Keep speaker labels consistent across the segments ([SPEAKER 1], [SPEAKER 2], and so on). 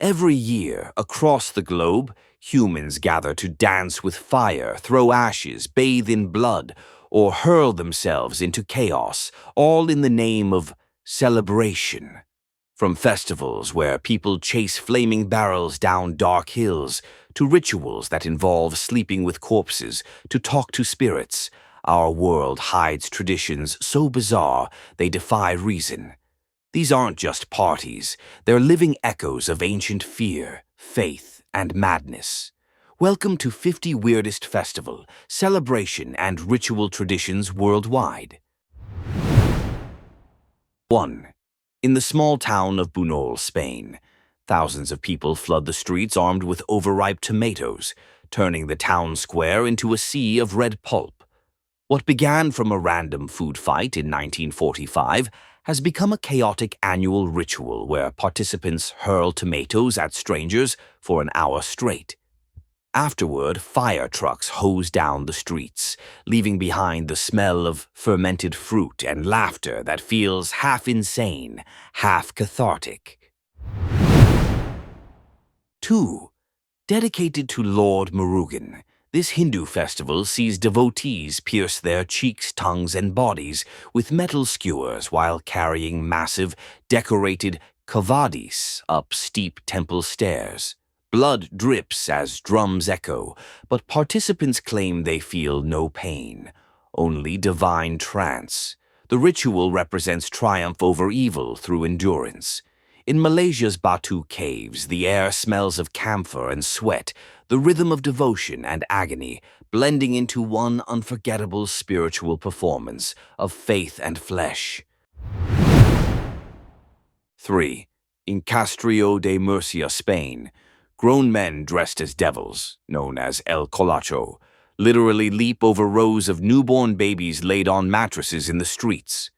[SPEAKER 1] Every year, across the globe, humans gather to dance with fire, throw ashes, bathe in blood, or hurl themselves into chaos, all in the name of celebration. From festivals where people chase flaming barrels down dark hills, to rituals that involve sleeping with corpses, to talk to spirits, our world hides traditions so bizarre they defy reason. These aren't just parties, they're living echoes of ancient fear, faith, and madness. Welcome to 50 Weirdest Festival, Celebration, and Ritual Traditions Worldwide. 1. In the small town of Bunol, Spain, thousands of people flood the streets armed with overripe tomatoes, turning the town square into a sea of red pulp. What began from a random food fight in 1945 has become a chaotic annual ritual where participants hurl tomatoes at strangers for an hour straight. Afterward, fire trucks hose down the streets, leaving behind the smell of fermented fruit and laughter that feels half insane, half cathartic. 2. Dedicated to Lord Murugan, this Hindu festival sees devotees pierce their cheeks, tongues, and bodies with metal skewers while carrying massive, decorated kavadis up steep temple stairs. Blood drips as drums echo, but participants claim they feel no pain, only divine trance. The ritual represents triumph over evil through endurance. In Malaysia's Batu Caves, the air smells of camphor and sweat, the rhythm of devotion and agony, blending into one unforgettable spiritual performance of faith and flesh. 3. In Castrillo de Murcia, Spain, grown men dressed as devils, known as El Colacho, literally leap over rows of newborn babies laid on mattresses in the streets.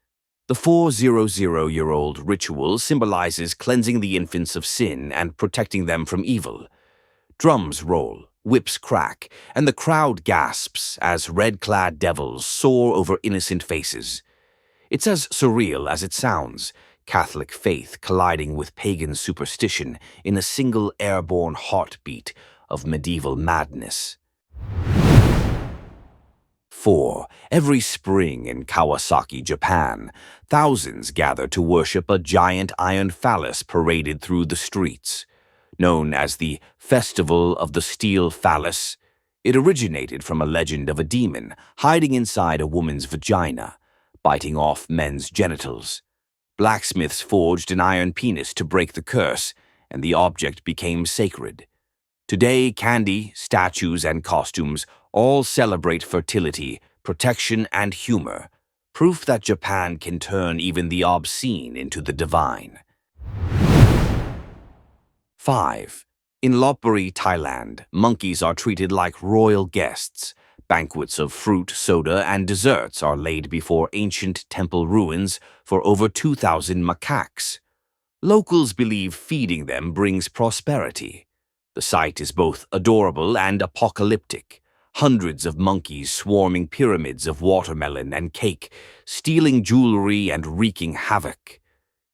[SPEAKER 1] The 400-year-old ritual symbolizes cleansing the infants of sin and protecting them from evil. Drums roll, whips crack, and the crowd gasps as red-clad devils soar over innocent faces. It's as surreal as it sounds, Catholic faith colliding with pagan superstition in a single airborne heartbeat of medieval madness. 4. Every spring in Kawasaki, Japan, thousands gather to worship a giant iron phallus paraded through the streets. Known as the Festival of the Steel Phallus, it originated from a legend of a demon hiding inside a woman's vagina, biting off men's genitals. Blacksmiths forged an iron penis to break the curse, and the object became sacred. Today, candy, statues, and costumes all celebrate fertility, protection, and humor, proof that Japan can turn even the obscene into the divine. 5. In Lopburi, Thailand, monkeys are treated like royal guests. Banquets of fruit, soda, and desserts are laid before ancient temple ruins for over 2,000 macaques. Locals believe feeding them brings prosperity. The sight is both adorable and apocalyptic. Hundreds of monkeys swarming pyramids of watermelon and cake, stealing jewelry and wreaking havoc.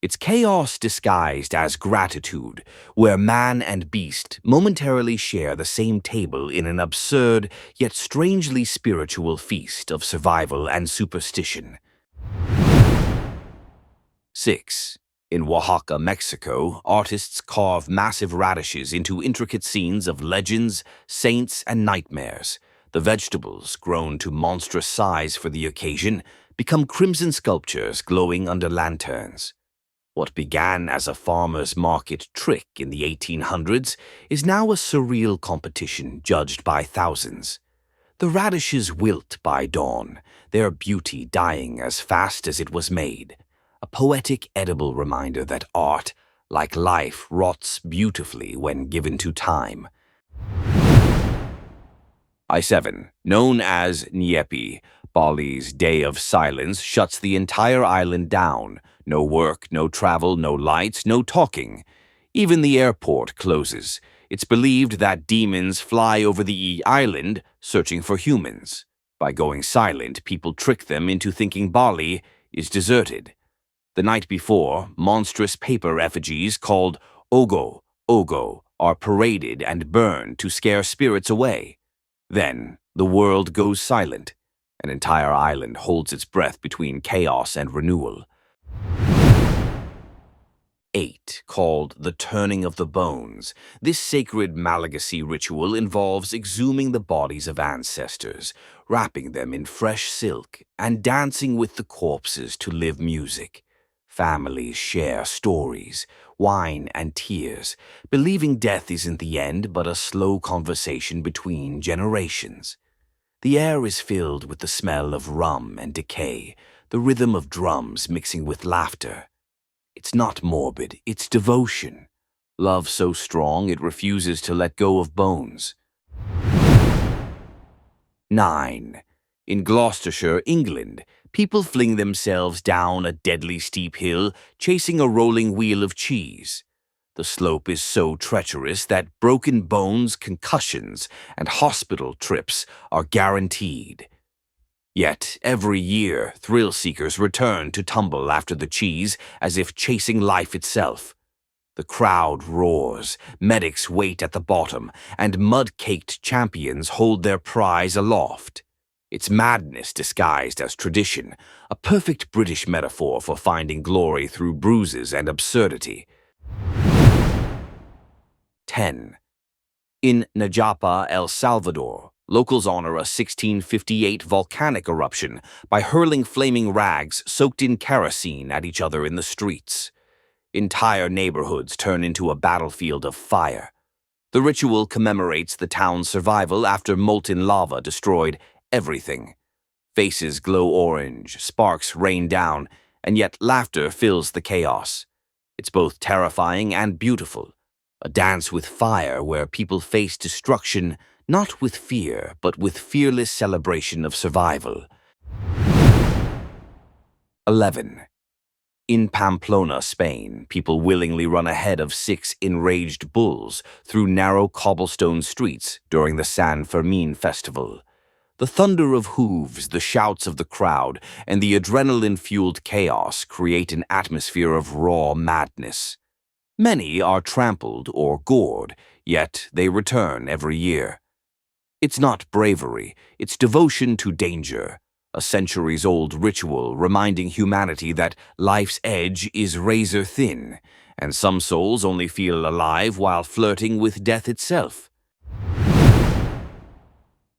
[SPEAKER 1] It's chaos disguised as gratitude, where man and beast momentarily share the same table in an absurd yet strangely spiritual feast of survival and superstition. 6. In Oaxaca, Mexico, artists carve massive radishes into intricate scenes of legends, saints, and nightmares. The vegetables, grown to monstrous size for the occasion, become crimson sculptures glowing under lanterns. What began as a farmer's market trick in the 1800s is now a surreal competition judged by thousands. The radishes wilt by dawn, their beauty dying as fast as it was made. A poetic, edible reminder that art, like life, rots beautifully when given to time. I-7, known as Nyepi, Bali's Day of Silence, shuts the entire island down. No work, no travel, no lights, no talking. Even the airport closes. It's believed that demons fly over the island searching for humans. By going silent, people trick them into thinking Bali is deserted. The night before, monstrous paper effigies called ogo Ogo are paraded and burned to scare spirits away. Then, the world goes silent. An entire island holds its breath between chaos and renewal. 8, called the Turning of the Bones. This sacred Malagasy ritual involves exhuming the bodies of ancestors, wrapping them in fresh silk, and dancing with the corpses to live music. Families share stories, wine and tears, believing death isn't the end but a slow conversation between generations. The air is filled with the smell of rum and decay, the rhythm of drums mixing with laughter. It's not morbid, it's devotion. Love so strong it refuses to let go of bones. 9. In Gloucestershire, England, people fling themselves down a deadly steep hill, chasing a rolling wheel of cheese. The slope is so treacherous that broken bones, concussions, and hospital trips are guaranteed. Yet, every year, thrill-seekers return to tumble after the cheese as if chasing life itself. The crowd roars, medics wait at the bottom, and mud-caked champions hold their prize aloft. It's madness disguised as tradition, a perfect British metaphor for finding glory through bruises and absurdity. 10. In Najapa, El Salvador, locals honor a 1658 volcanic eruption by hurling flaming rags soaked in kerosene at each other in the streets. Entire neighborhoods turn into a battlefield of fire. The ritual commemorates the town's survival after molten lava destroyed everything. Faces glow orange, sparks rain down, and yet laughter fills the chaos. It's both terrifying and beautiful. A dance with fire where people face destruction not with fear, but with fearless celebration of survival. 11. In Pamplona, Spain, people willingly run ahead of 6 enraged bulls through narrow cobblestone streets during the San Fermin festival. The thunder of hooves, the shouts of the crowd, and the adrenaline-fueled chaos create an atmosphere of raw madness. Many are trampled or gored, yet they return every year. It's not bravery, it's devotion to danger, a centuries-old ritual reminding humanity that life's edge is razor-thin, and some souls only feel alive while flirting with death itself.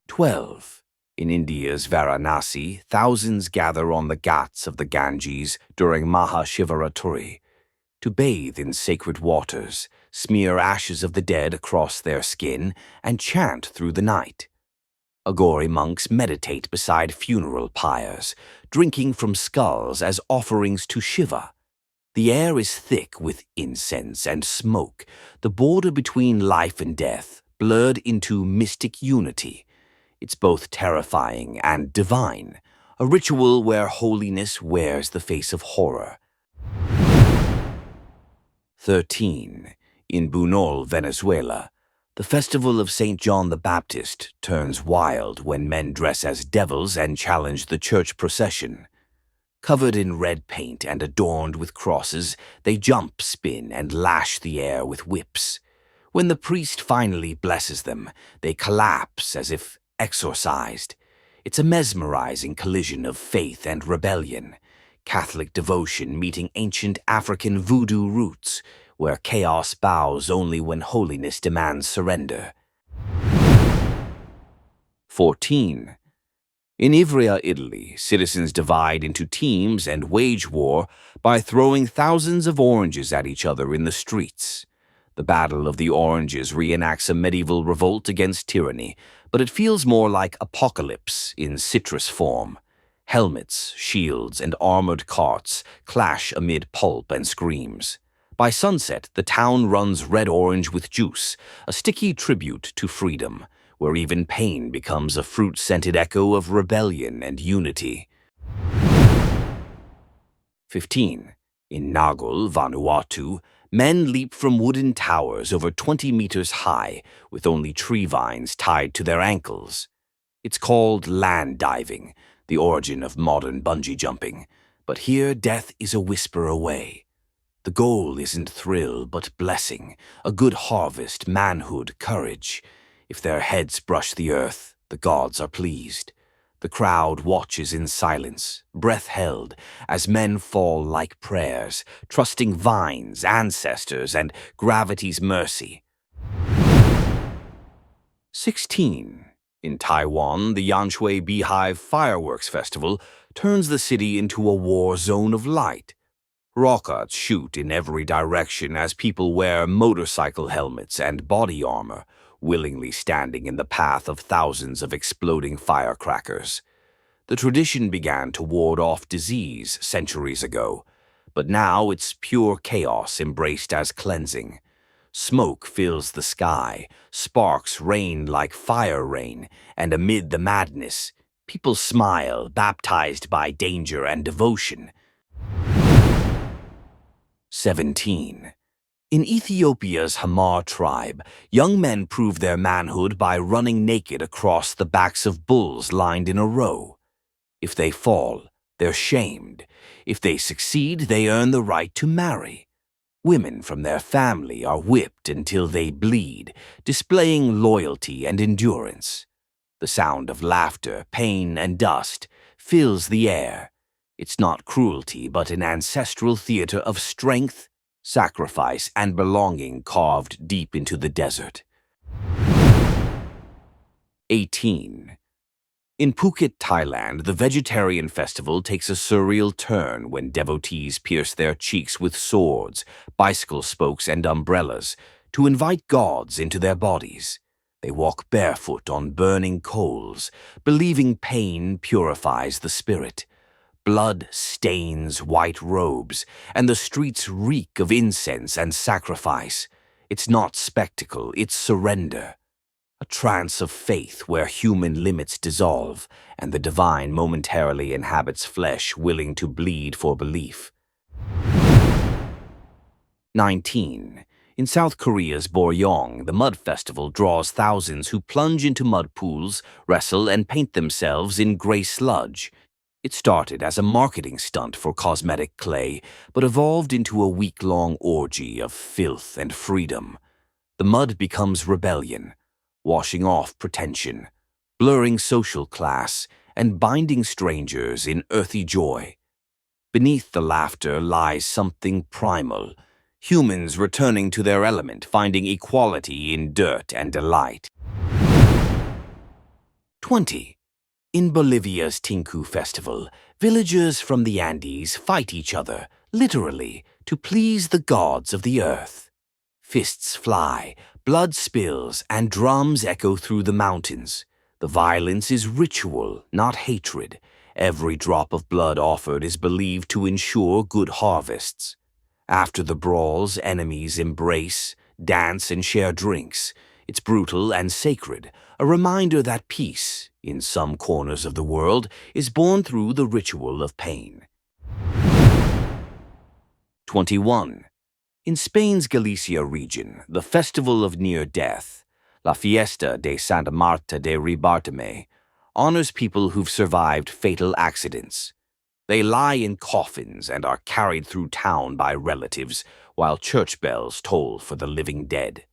[SPEAKER 1] 12. In India's Varanasi, thousands gather on the ghats of the Ganges during Mahashivaratri to bathe in sacred waters, smear ashes of the dead across their skin, and chant through the night. Agori monks meditate beside funeral pyres, drinking from skulls as offerings to Shiva. The air is thick with incense and smoke, the border between life and death blurred into mystic unity. It's both terrifying and divine, a ritual where holiness wears the face of horror. 13. In Bunol, Venezuela, the festival of St. John the Baptist turns wild when men dress as devils and challenge the church procession. Covered in red paint and adorned with crosses, they jump, spin, and lash the air with whips. When the priest finally blesses them, they collapse as if exorcised. It's a mesmerizing collision of faith and rebellion, Catholic devotion meeting ancient African voodoo roots, where chaos bows only when holiness demands surrender. 14. In Ivrea, Italy, citizens divide into teams and wage war by throwing thousands of oranges at each other in the streets. The Battle of the Oranges reenacts a medieval revolt against tyranny, but it feels more like apocalypse in citrus form. Helmets, shields, and armored carts clash amid pulp and screams. By sunset, the town runs red-orange with juice, a sticky tribute to freedom, where even pain becomes a fruit-scented echo of rebellion and unity. 15. In Nagol, Vanuatu, men leap from wooden towers over 20 meters high with only tree vines tied to their ankles. It's called land diving, the origin of modern bungee jumping, but here death is a whisper away. The goal isn't thrill, but blessing, a good harvest, manhood, courage. If their heads brush the earth, the gods are pleased. The crowd watches in silence, breath held, as men fall like prayers, trusting vines, ancestors, and gravity's mercy. 16. In Taiwan, the Yanshui Beehive Fireworks Festival turns the city into a war zone of light. Rockets shoot in every direction as people wear motorcycle helmets and body armor, willingly standing in the path of thousands of exploding firecrackers. The tradition began to ward off disease centuries ago, but now it's pure chaos embraced as cleansing. Smoke fills the sky, sparks rain like fire rain, and amid the madness, people smile, baptized by danger and devotion. 17. In Ethiopia's Hamar tribe, young men prove their manhood by running naked across the backs of bulls lined in a row. If they fall, they're shamed. If they succeed, they earn the right to marry. Women from their family are whipped until they bleed, displaying loyalty and endurance. The sound of laughter, pain, and dust fills the air. It's not cruelty, but an ancestral theater of strength, sacrifice, and belonging carved deep into the desert. 18. In Phuket, Thailand, the vegetarian festival takes a surreal turn when devotees pierce their cheeks with swords, bicycle spokes, and umbrellas to invite gods into their bodies. They walk barefoot on burning coals, believing pain purifies the spirit. Blood stains white robes, and the streets reek of incense and sacrifice. It's not spectacle, it's surrender. A trance of faith where human limits dissolve, and the divine momentarily inhabits flesh willing to bleed for belief. 19. In South Korea's Boryong, the mud festival draws thousands who plunge into mud pools, wrestle, and paint themselves in gray sludge. It started as a marketing stunt for cosmetic clay, but evolved into a week-long orgy of filth and freedom. The mud becomes rebellion, washing off pretension, blurring social class, and binding strangers in earthy joy. Beneath the laughter lies something primal, humans returning to their element, finding equality in dirt and delight. 20. In Bolivia's Tinku Festival, villagers from the Andes fight each other, literally, to please the gods of the earth. Fists fly, blood spills, and drums echo through the mountains. The violence is ritual, not hatred. Every drop of blood offered is believed to ensure good harvests. After the brawls, enemies embrace, dance, and share drinks. It's brutal and sacred, a reminder that peace, in some corners of the world, is born through the ritual of pain. 21. In Spain's Galicia region, the festival of near death, La Fiesta de Santa Marta de Ribarteme, honors people who've survived fatal accidents. They lie in coffins and are carried through town by relatives while church bells toll for the living dead.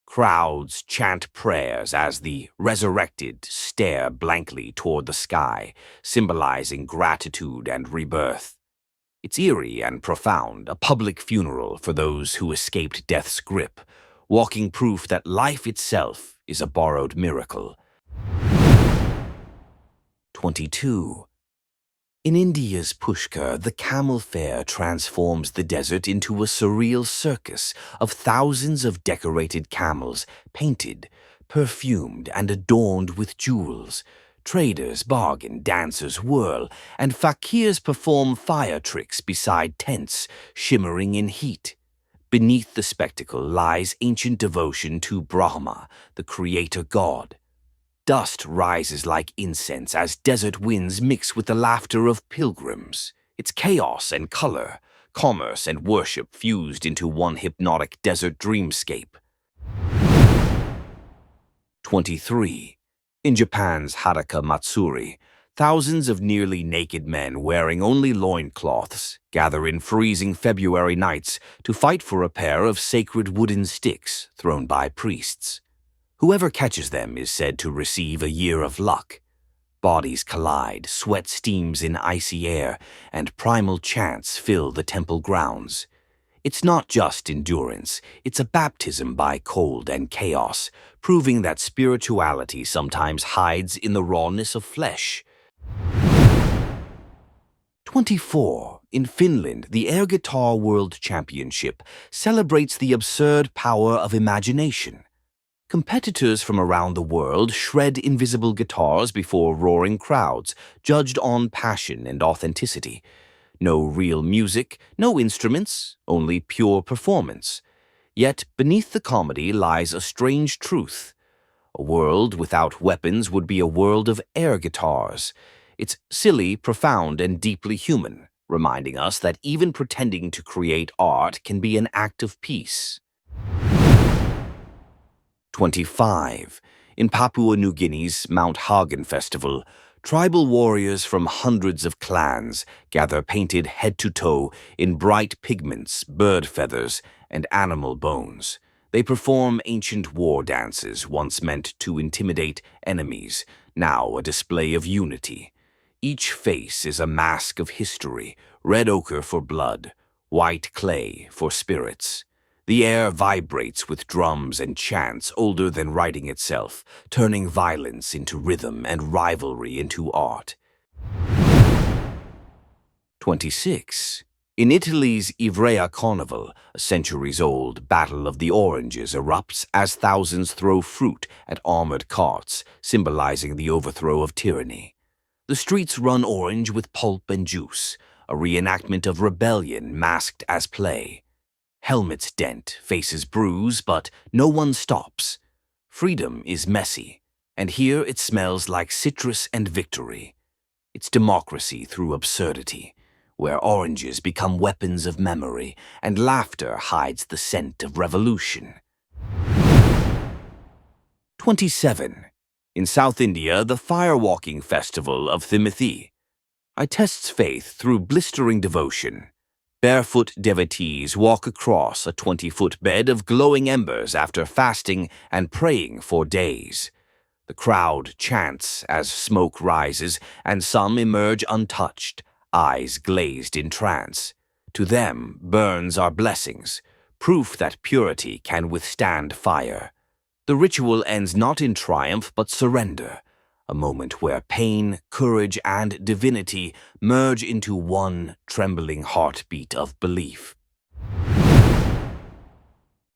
[SPEAKER 1] Crowds chant prayers as the resurrected stare blankly toward the sky, symbolizing gratitude and rebirth. It's eerie and profound, a public funeral for those who escaped death's grip, walking proof that life itself is a borrowed miracle. 22. In India's Pushkar, the camel fair transforms the desert into a surreal circus of thousands of decorated camels, painted, perfumed, and adorned with jewels. Traders bargain, dancers whirl, and fakirs perform fire tricks beside tents, shimmering in heat. Beneath the spectacle lies ancient devotion to Brahma, the creator god. Dust rises like incense as desert winds mix with the laughter of pilgrims. It's chaos and color, commerce and worship fused into one hypnotic desert dreamscape. 23. In Japan's Haraka Matsuri, Thousands of nearly naked men wearing only loincloths gather in freezing February nights to fight for a pair of sacred wooden sticks thrown by priests. Whoever catches them is said to receive a year of luck. Bodies collide, sweat steams in icy air, and primal chants fill the temple grounds. It's not just endurance, it's a baptism by cold and chaos, proving that spirituality sometimes hides in the rawness of flesh. 24. In Finland, the Air Guitar World Championship celebrates the absurd power of imagination. Competitors from around the world shred invisible guitars before roaring crowds, judged on passion and authenticity. No real music, no instruments, only pure performance. Yet beneath the comedy lies a strange truth. A world without weapons would be a world of air guitars. It's silly, profound, and deeply human, reminding us that even pretending to create art can be an act of peace. 25. In Papua New Guinea's Mount Hagen Festival, tribal warriors from hundreds of clans gather painted head to toe in bright pigments, bird feathers, and animal bones. They perform ancient war dances once meant to intimidate enemies, now a display of unity. Each face is a mask of history, red ochre for blood, white clay for spirits. The air vibrates with drums and chants older than writing itself, turning violence into rhythm and rivalry into art. 26. In Italy's Ivrea Carnival, a centuries-old Battle of the Oranges erupts as thousands throw fruit at armored carts, symbolizing the overthrow of tyranny. The streets run orange with pulp and juice, a reenactment of rebellion masked as play. Helmets dent, faces bruise, but no one stops. Freedom is messy, and here it smells like citrus and victory. It's democracy through absurdity, where oranges become weapons of memory and laughter hides the scent of revolution. 27. In South India, the fire-walking festival of Thimithi tests faith through blistering devotion. Barefoot devotees walk across a 20-foot bed of glowing embers after fasting and praying for days. The crowd chants as smoke rises, and some emerge untouched, eyes glazed in trance. To them, burns are blessings, proof that purity can withstand fire. The ritual ends not in triumph but surrender, a moment where pain, courage, and divinity merge into one trembling heartbeat of belief.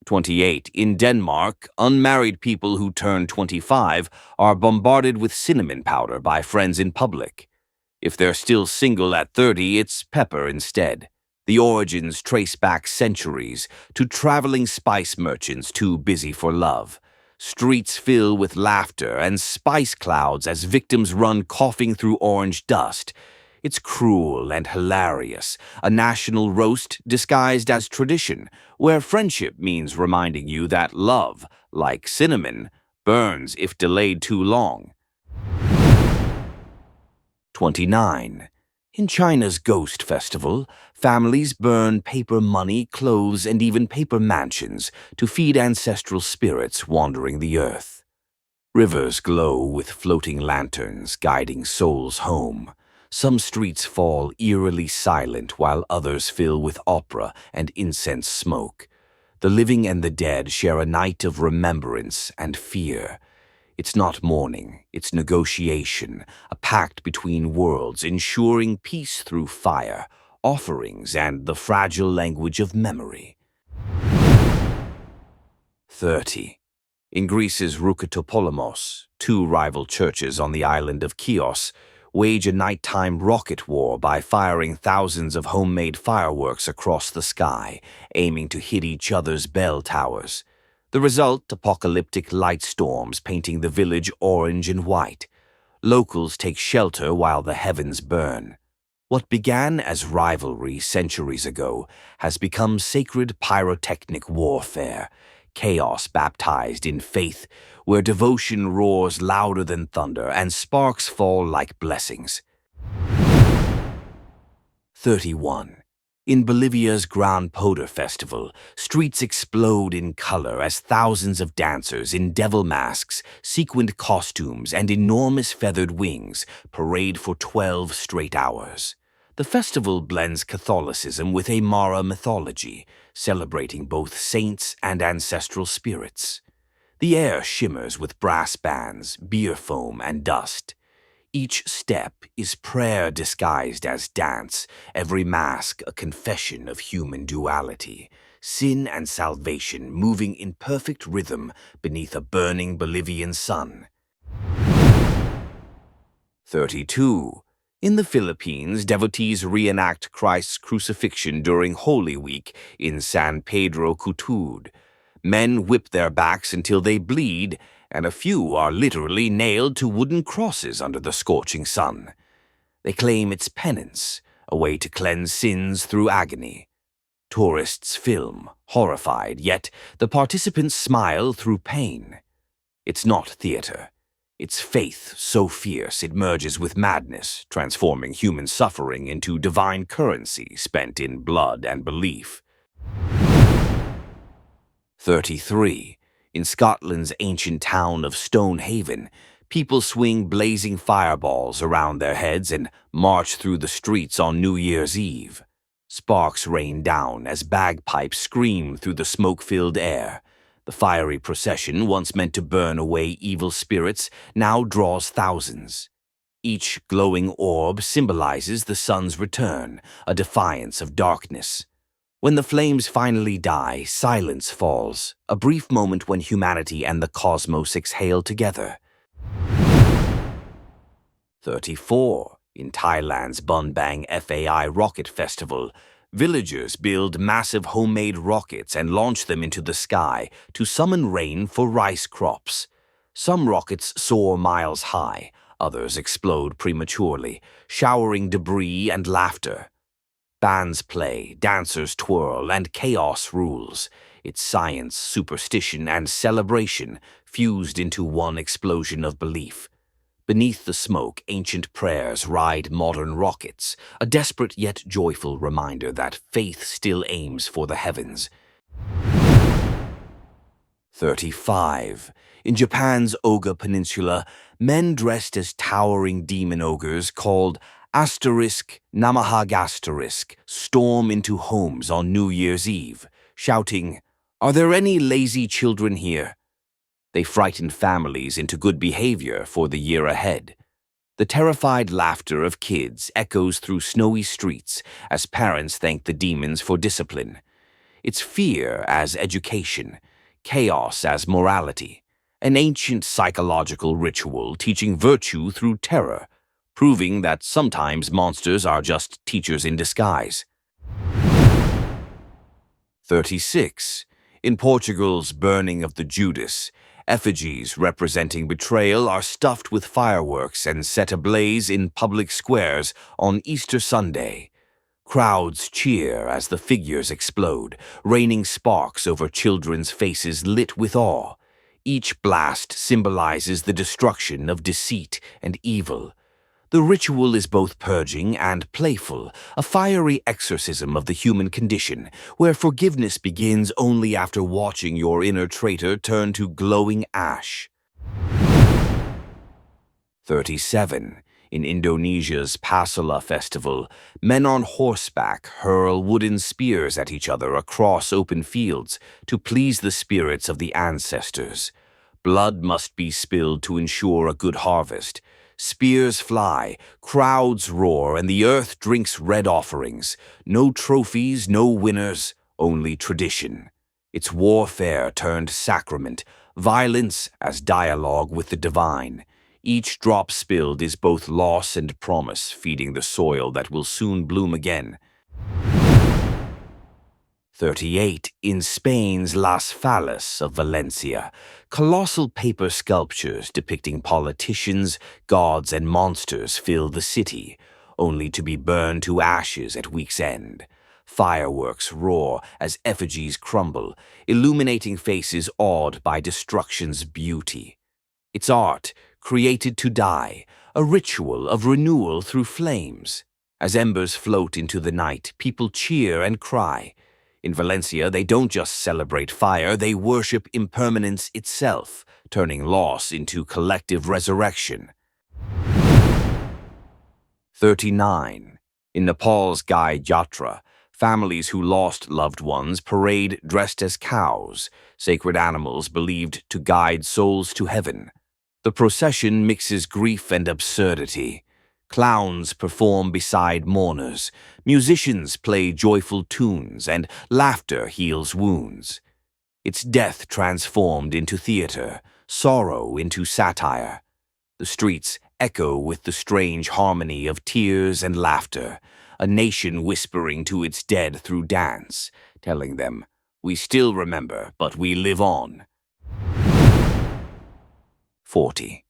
[SPEAKER 1] 28. In Denmark, unmarried people who turn 25 are bombarded with cinnamon powder by friends in public. If they're still single at 30, it's pepper instead. The origins trace back centuries to traveling spice merchants too busy for love. Streets fill with laughter and spice clouds as victims run coughing through orange dust. It's cruel and hilarious, a national roast disguised as tradition, where friendship means reminding you that love, like cinnamon, burns if delayed too long. 29. In China's Ghost Festival, families burn paper money, clothes, and even paper mansions to feed ancestral spirits wandering the earth. Rivers glow with floating lanterns guiding souls home. Some streets fall eerily silent while others fill with opera and incense smoke. The living and the dead share a night of remembrance and fear. It's not mourning, it's negotiation, a pact between worlds ensuring peace through fire, offerings, and the fragile language of memory. 30. In Greece's Roukatopolemos, two rival churches on the island of Chios wage a nighttime rocket war by firing thousands of homemade fireworks across the sky, aiming to hit each other's bell towers. The result, apocalyptic light storms painting the village orange and white. Locals take shelter while the heavens burn. What began as rivalry centuries ago has become sacred pyrotechnic warfare, chaos baptized in faith, where devotion roars louder than thunder and sparks fall like blessings. 31. In Bolivia's Gran Poder Festival, streets explode in color as thousands of dancers in devil masks, sequined costumes, and enormous feathered wings parade for 12 straight hours. The festival blends Catholicism with Aymara mythology, celebrating both saints and ancestral spirits. The air shimmers with brass bands, beer foam, and dust. Each step is prayer disguised as dance, every mask a confession of human duality, sin and salvation moving in perfect rhythm beneath a burning Bolivian sun. 32. In the Philippines, devotees reenact Christ's crucifixion during Holy Week in San Pedro Cutud. Men whip their backs until they bleed, and a few are literally nailed to wooden crosses under the scorching sun. They claim it's penance, a way to cleanse sins through agony. Tourists film, horrified, yet the participants smile through pain. It's not theater. It's faith so fierce it merges with madness, transforming human suffering into divine currency spent in blood and belief. 33. In Scotland's ancient town of Stonehaven, people swing blazing fireballs around their heads and march through the streets on New Year's Eve. Sparks rain down as bagpipes scream through the smoke-filled air. The fiery procession, once meant to burn away evil spirits, now draws thousands. Each glowing orb symbolizes the sun's return, a defiance of darkness. When the flames finally die, silence falls, a brief moment when humanity and the cosmos exhale together. 34. In Thailand's Bunbang FAI Rocket Festival, villagers build massive homemade rockets and launch them into the sky to summon rain for rice crops. Some rockets soar miles high, others explode prematurely, showering debris and laughter. Bands play, dancers twirl, and chaos rules. It's science, superstition, and celebration fused into one explosion of belief. Beneath the smoke, ancient prayers ride modern rockets, a desperate yet joyful reminder that faith still aims for the heavens. 35. In Japan's Oga Peninsula, men dressed as towering demon ogres called *Namahag* storm into homes on New Year's Eve, shouting, "Are there any lazy children here?" They frighten families into good behavior for the year ahead. The terrified laughter of kids echoes through snowy streets as parents thank the demons for discipline. It's fear as education, chaos as morality, an ancient psychological ritual teaching virtue through terror, proving that sometimes monsters are just teachers in disguise. 36. In Portugal's burning of the Judas, effigies representing betrayal are stuffed with fireworks and set ablaze in public squares on Easter Sunday. Crowds cheer as the figures explode, raining sparks over children's faces lit with awe. Each blast symbolizes the destruction of deceit and evil. The ritual is both purging and playful, a fiery exorcism of the human condition, where forgiveness begins only after watching your inner traitor turn to glowing ash. 37. In Indonesia's Pasala Festival, men on horseback hurl wooden spears at each other across open fields to please the spirits of the ancestors. Blood must be spilled to ensure a good harvest. Spears fly, crowds roar, and the earth drinks red offerings. No trophies, no winners, only tradition. It's warfare turned sacrament, violence as dialogue with the divine. Each drop spilled is both loss and promise, feeding the soil that will soon bloom again. 38. In Spain's Las Fallas of Valencia, colossal paper sculptures depicting politicians, gods, and monsters fill the city, only to be burned to ashes at week's end. Fireworks roar as effigies crumble, illuminating faces awed by destruction's beauty. It's art, created to die, a ritual of renewal through flames. As embers float into the night, people cheer and cry. In Valencia, they don't just celebrate fire, they worship impermanence itself, turning loss into collective resurrection. 39. In Nepal's Gai Yatra, families who lost loved ones parade dressed as cows, sacred animals believed to guide souls to heaven. The procession mixes grief and absurdity. Clowns perform beside mourners, musicians play joyful tunes, and laughter heals wounds. It's death transformed into theater, sorrow into satire. The streets echo with the strange harmony of tears and laughter, a nation whispering to its dead through dance, telling them, "We still remember, but we live on." 40.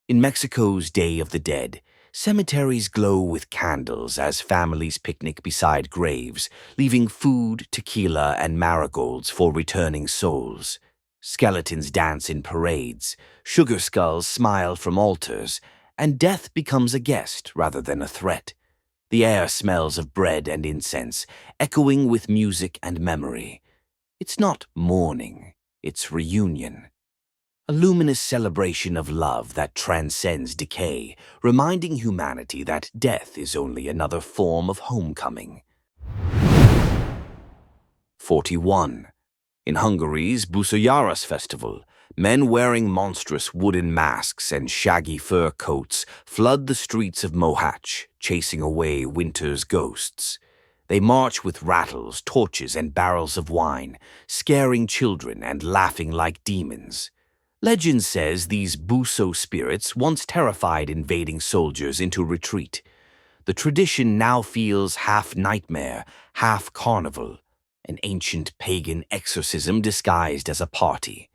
[SPEAKER 1] In Mexico's Day of the Dead, cemeteries glow with candles as families picnic beside graves, leaving food, tequila, and marigolds for returning souls. Skeletons dance in parades, sugar skulls smile from altars, and death becomes a guest rather than a threat. The air smells of bread and incense, echoing with music and memory. It's not mourning, it's reunion. A luminous celebration of love that transcends decay, reminding humanity that death is only another form of homecoming. 41. In Hungary's Busayaras festival, men wearing monstrous wooden masks and shaggy fur coats flood the streets of Mohacs, chasing away winter's ghosts. They march with rattles, torches, and barrels of wine, scaring children and laughing like demons. Legend says these Buso spirits once terrified invading soldiers into retreat. The tradition now feels half nightmare, half carnival, an ancient pagan exorcism disguised as a party.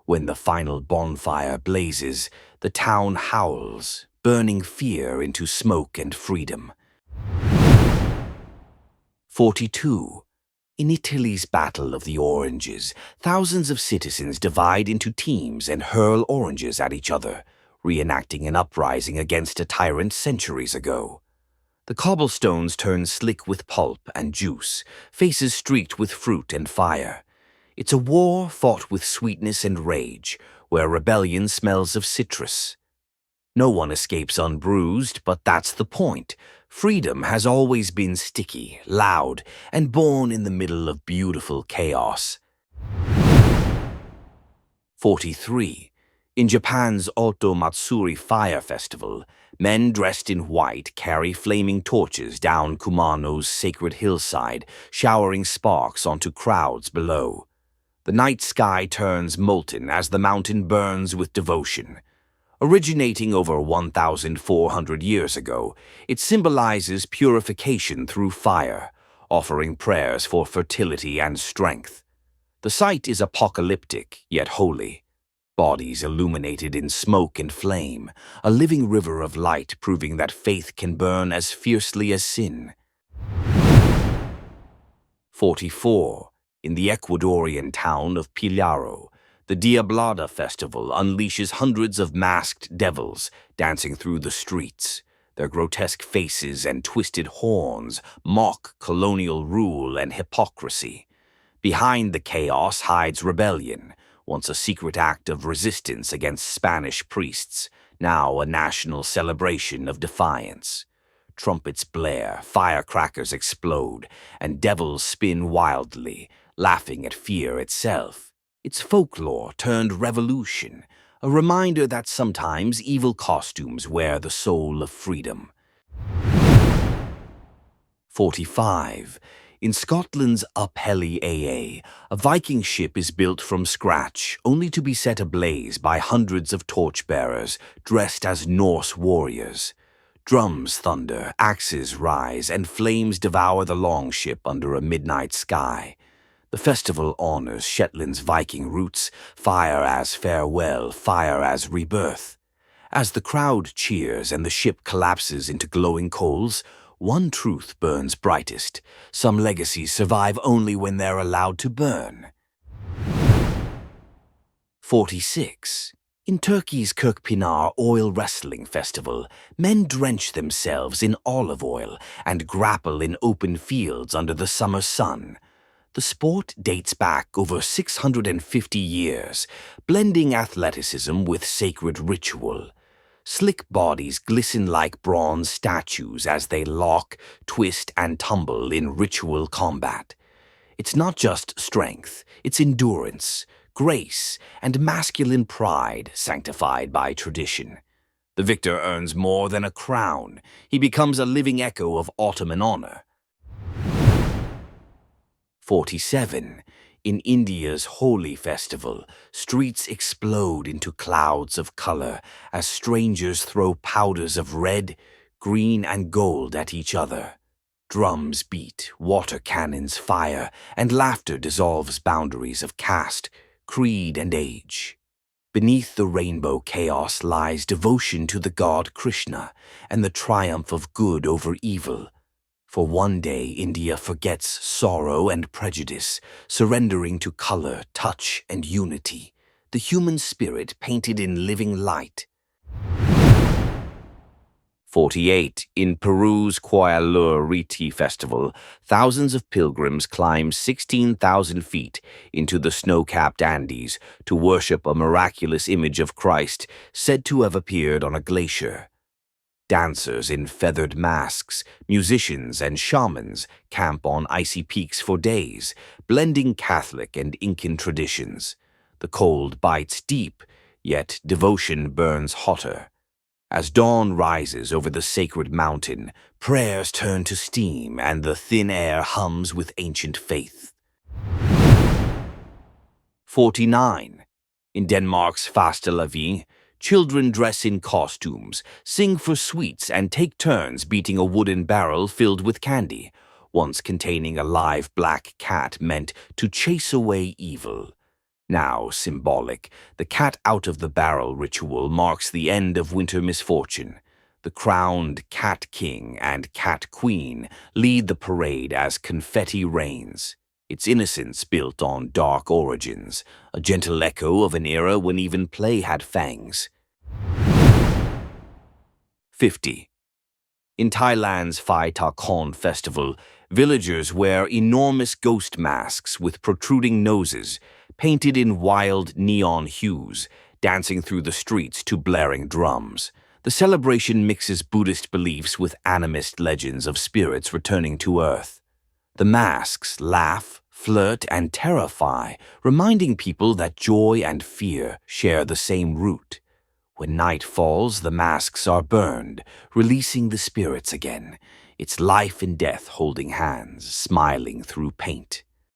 [SPEAKER 1] When the final bonfire blazes, the town howls, burning fear into smoke and freedom. 42. In Italy's Battle of the Oranges, thousands of citizens divide into teams and hurl oranges at each other, reenacting an uprising against a tyrant centuries ago. The cobblestones turn slick with pulp and juice, faces streaked with fruit and fire. It's a war fought with sweetness and rage, where rebellion smells of citrus. No one escapes unbruised, but that's the point. Freedom has always been sticky, loud, and born in the middle of beautiful chaos. 43. In Japan's Oto Matsuri Fire Festival, men dressed in white carry flaming torches down Kumano's sacred hillside, showering sparks onto crowds below. The night sky turns molten as the mountain burns with devotion. Originating over 1,400 years ago, it symbolizes purification through fire, offering prayers for fertility and strength. The sight is apocalyptic, yet holy. Bodies illuminated in smoke and flame, a living river of light proving that faith can burn as fiercely as sin. 44. In the Ecuadorian town of Pilaro, the Diablada festival unleashes hundreds of masked devils dancing through the streets. Their grotesque faces and twisted horns mock colonial rule and hypocrisy. Behind the chaos hides rebellion, once a secret act of resistance against Spanish priests, now a national celebration of defiance. Trumpets blare, firecrackers explode, and devils spin wildly, laughing at fear itself. It's folklore turned revolution, a reminder that sometimes evil costumes wear the soul of freedom. 45. In Scotland's Uphelly AA, a Viking ship is built from scratch, only to be set ablaze by hundreds of torchbearers dressed as Norse warriors. Drums thunder, axes rise, and flames devour the longship under a midnight sky. The festival honors Shetland's Viking roots, fire as farewell, fire as rebirth. As the crowd cheers and the ship collapses into glowing coals, one truth burns brightest. Some legacies survive only when they're allowed to burn. 46. In Turkey's Kirkpinar Oil Wrestling Festival, men drench themselves in olive oil and grapple in open fields under the summer sun. The sport dates back over 650 years, blending athleticism with sacred ritual. Slick bodies glisten like bronze statues as they lock, twist, and tumble in ritual combat. It's not just strength, it's endurance, grace, and masculine pride sanctified by tradition. The victor earns more than a crown. He becomes a living echo of Ottoman honor. 47. In India's Holi festival, streets explode into clouds of color as strangers throw powders of red, green, and gold at each other. Drums beat, water cannons fire, and laughter dissolves boundaries of caste, creed, and age. Beneath the rainbow chaos lies devotion to the god Krishna and the triumph of good over evil. For one day, India forgets sorrow and prejudice, surrendering to color, touch, and unity, the human spirit painted in living light. 48. In Peru's Riti festival, thousands of pilgrims climb 16,000 feet into the snow-capped Andes to worship a miraculous image of Christ said to have appeared on a glacier. Dancers in feathered masks, musicians, and shamans camp on icy peaks for days, blending Catholic and Incan traditions. The cold bites deep, yet devotion burns hotter. As dawn rises over the sacred mountain, prayers turn to steam and the thin air hums with ancient faith. 49. In Denmark's Fastelavie, children dress in costumes, sing for sweets, and take turns beating a wooden barrel filled with candy, once containing a live black cat meant to chase away evil. Now symbolic, the cat out of the barrel ritual marks the end of winter misfortune. The crowned Cat King and Cat Queen lead the parade as confetti rains. Its innocence built on dark origins, a gentle echo of an era when even play had fangs. 50. In Thailand's Phai Ta Khon festival, villagers wear enormous ghost masks with protruding noses, painted in wild neon hues, dancing through the streets to blaring drums. The celebration mixes Buddhist beliefs with animist legends of spirits returning to Earth. The masks laugh, flirt, and terrify, reminding people that joy and fear share the same root. When night falls, the masks are burned, releasing the spirits again. It's life and death holding hands, smiling through paint.